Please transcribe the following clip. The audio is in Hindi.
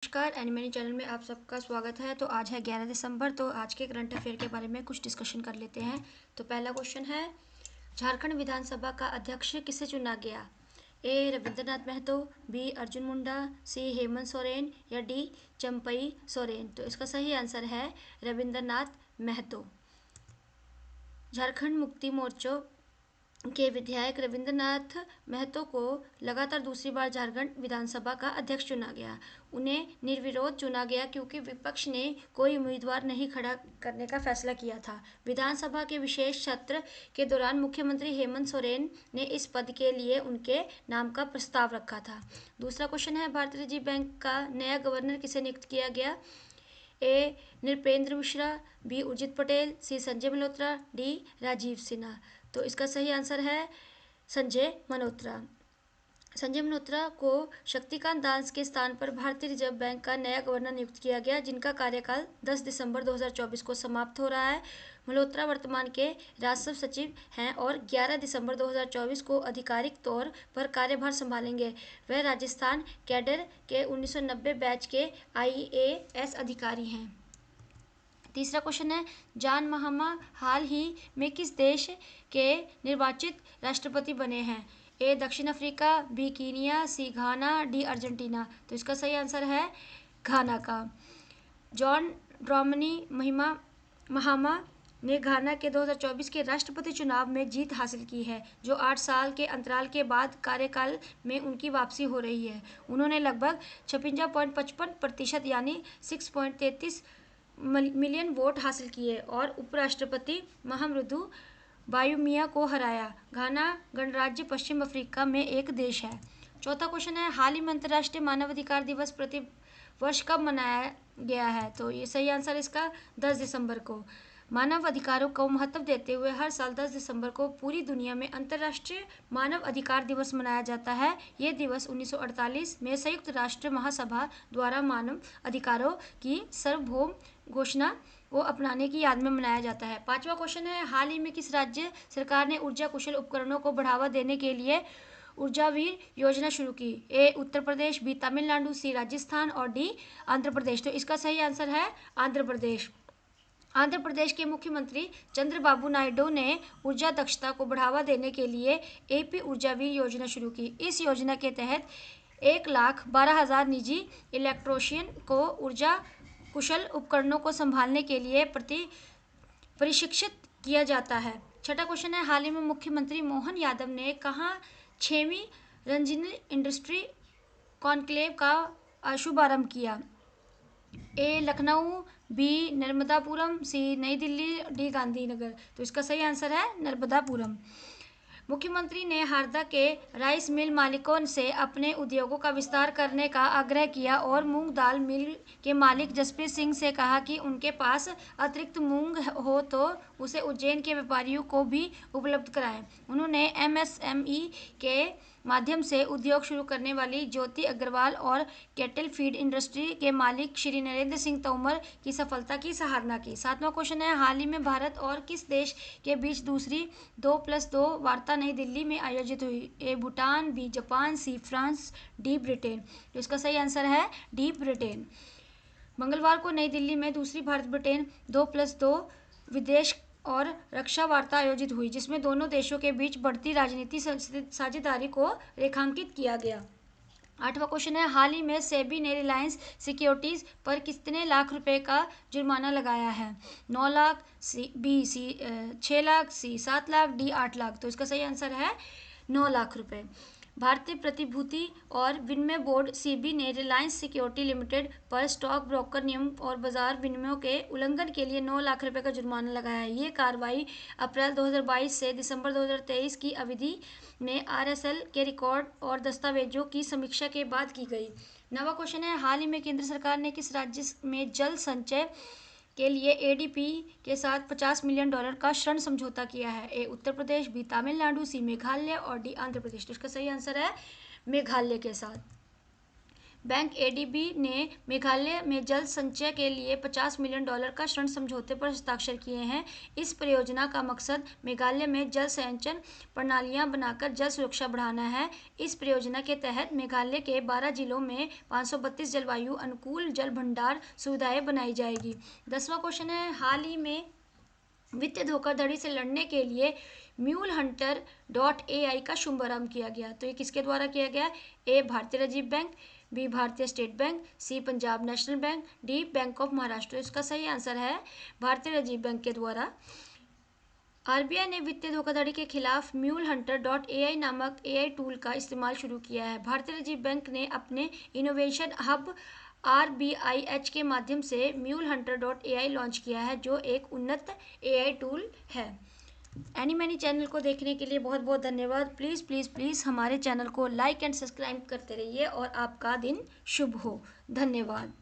नमस्कार एनिमनी चैनल में आप सबका स्वागत है। तो आज है 11 दिसंबर। तो आज के करंट अफेयर के बारे में कुछ डिस्कशन कर लेते हैं। तो पहला क्वेश्चन है, झारखंड विधानसभा का अध्यक्ष किसे चुना गया? ए रविंद्रनाथ महतो, बी अर्जुन मुंडा, सी हेमंत सोरेन या डी चंपई सोरेन। तो इसका सही आंसर है रविंद्रनाथ महतो। झारखंड मुक्ति मोर्चा के विधायक रविंद्रनाथ महतो को लगातार दूसरी बार झारखंड विधानसभा का अध्यक्ष चुना गया। उन्हें निर्विरोध चुना गया क्योंकि विपक्ष ने कोई उम्मीदवार नहीं खड़ा करने का फैसला किया था। विधानसभा के विशेष सत्र के दौरान मुख्यमंत्री हेमंत सोरेन ने इस पद के लिए उनके नाम का प्रस्ताव रखा था। दूसरा क्वेश्चन है, भारतीय रिजर्व बैंक का नया गवर्नर किसे नियुक्त किया गया? ए नृपेंद्र मिश्रा, बी उर्जित पटेल, सी संजय मल्होत्रा, डी राजीव सिन्हा। तो इसका सही आंसर है संजय मल्होत्रा। संजय मल्होत्रा को शक्तिकांत दास के स्थान पर भारतीय रिजर्व बैंक का नया गवर्नर नियुक्त किया गया, जिनका कार्यकाल 10 दिसंबर 2024 को समाप्त हो रहा है। मल्होत्रा वर्तमान के राजस्व सचिव हैं और 11 दिसंबर 2024 को आधिकारिक तौर पर कार्यभार संभालेंगे। वह राजस्थान कैडर के 1990 बैच के IAS अधिकारी हैं। तीसरा क्वेश्चन है, जॉन महमा हाल ही में किस देश के निर्वाचित राष्ट्रपति बने हैं? ए दक्षिण अफ्रीका, बी कीनिया, सी घाना, डी अर्जेंटीना। तो इसका सही आंसर है घाना का। जॉन ड्रॉमनी महामा ने घाना के 2024 के राष्ट्रपति चुनाव में जीत हासिल की है, जो 8 साल के अंतराल के बाद कार्यकाल में उनकी वापसी हो रही है। उन्होंने लगभग 56.55% यानी 6.33 मिलियन वोट हासिल किए और उपराष्ट्रपति महामृदु बायुमिया को हराया। घाना गणराज्य पश्चिम अफ्रीका में एक देश है। चौथा क्वेश्चन है, हाल ही में अंतर्राष्ट्रीय मानवाधिकार दिवस प्रति वर्ष कब मनाया गया है? तो ये सही आंसर इसका 10 दिसंबर को। मानव अधिकारों को महत्व देते हुए हर साल 10 दिसंबर को पूरी दुनिया में अंतर्राष्ट्रीय मानव अधिकार दिवस मनाया जाता है। ये दिवस 1948 में संयुक्त राष्ट्र महासभा द्वारा मानव अधिकारों की सार्वभौम घोषणा को अपनाने की याद में मनाया जाता है। पांचवा क्वेश्चन है, हाल ही में किस राज्य सरकार ने ऊर्जा कुशल उपकरणों को बढ़ावा देने के लिए ऊर्जावीर योजना शुरू की? ए उत्तर प्रदेश, बी तमिलनाडु, सी राजस्थान और डी आंध्र प्रदेश। तो इसका सही आंसर है आंध्र प्रदेश। आंध्र प्रदेश के मुख्यमंत्री चंद्रबाबू नायडू ने ऊर्जा दक्षता को बढ़ावा देने के लिए AP ऊर्जावीर योजना शुरू की। इस योजना के तहत 1,12,000 निजी इलेक्ट्रीशियन को ऊर्जा कुशल उपकरणों को संभालने के लिए प्रशिक्षित किया जाता है। छठा क्वेश्चन है, हाल ही में मुख्यमंत्री मोहन यादव ने कहाँ 6वीं रंजीनी इंडस्ट्री कॉन्क्लेव का शुभारंभ किया? ए लखनऊ, बी नर्मदापुरम, सी नई दिल्ली, डी गांधीनगर। तो इसका सही आंसर है नर्मदापुरम। मुख्यमंत्री ने हरदा के राइस मिल मालिकों से अपने उद्योगों का विस्तार करने का आग्रह किया और मूंग दाल मिल के मालिक जसप्रीत सिंह से कहा कि उनके पास अतिरिक्त मूंग हो तो उसे उज्जैन के व्यापारियों को भी उपलब्ध कराएं। उन्होंने MSME के माध्यम से उद्योग शुरू करने वाली ज्योति अग्रवाल और कैटल फीड इंडस्ट्री के मालिक श्री नरेंद्र सिंह तोमर की सफलता की सराहना की। सातवां क्वेश्चन है, हाल ही में भारत और किस देश के बीच दूसरी 2+2 वार्ता नई दिल्ली में आयोजित हुई? A Bhutan, B Japan, C France, D Britain. तो इसका सही आंसर है डी ब्रिटेन। मंगलवार को नई दिल्ली में दूसरी भारत ब्रिटेन 2+2 विदेश और रक्षा वार्ता आयोजित हुई, जिसमें दोनों देशों के बीच बढ़ती राजनीतिक साझेदारी को रेखांकित किया गया। आठवां क्वेश्चन है, हाल ही में सेबी ने रिलायंस सिक्योरिटीज पर कितने लाख रुपए का जुर्माना लगाया है? 9 लाख, बी 6 लाख, सी 7 लाख, डी 8 लाख। तो इसका सही आंसर है 9 लाख रुपए। भारतीय प्रतिभूति और विनिमय बोर्ड SEBI ने रिलायंस सिक्योरिटी लिमिटेड पर स्टॉक ब्रोकर नियम और बाजार विनियमों के उल्लंघन के लिए 9 लाख रुपए का जुर्माना लगाया है। ये कार्रवाई अप्रैल 2022 से दिसंबर 2023 की अवधि में RSL के रिकॉर्ड और दस्तावेजों की समीक्षा के बाद की गई। नवा क्वेश्चन है, हाल ही में केंद्र सरकार ने किस राज्य में जल संचय के लिए ADP के साथ $50 मिलियन का ऋण समझौता किया है? ए उत्तर प्रदेश, बी तमिलनाडु, सी मेघालय और डी आंध्र प्रदेश। तो इसका सही आंसर है मेघालय के साथ। बैंक एडीबी ने मेघालय में जल संचय के लिए $50 मिलियन का ऋण समझौते पर हस्ताक्षर किए हैं। इस परियोजना का मकसद मेघालय में जल संचयन प्रणालियां बनाकर जल सुरक्षा बढ़ाना है। इस परियोजना के तहत मेघालय के 12 जिलों में 532 जलवायु अनुकूल जल भंडार सुविधाएं बनाई जाएगी। 10वां क्वेश्चन है, हाल ही में वित्तीय धोखाधड़ी से लड़ने के लिए म्यूल हंटर .ai का शुभारंभ किया गया। तो ये किसके द्वारा किया गया? A Bharatiya reserve bank, B Bharatiya state bank, C Punjab national bank, D bank of Maharashtra. इसका सही आंसर है भारतीय रिजर्व बैंक के द्वारा। आरबीआई ने वित्तीय धोखाधड़ी के खिलाफ म्यूल हंटर .ai नामक AI टूल का इस्तेमाल शुरू किया है। भारतीय रिजर्व बैंक ने अपने इनोवेशन हब RBIH के माध्यम से म्यूल हंटर .ai लॉन्च किया है, जो एक उन्नत AI टूल है। एनी मैनी चैनल को देखने के लिए बहुत बहुत धन्यवाद। प्लीज़ प्लीज़ प्लीज़ हमारे चैनल को लाइक एंड सब्सक्राइब करते रहिए और आपका दिन शुभ हो। धन्यवाद।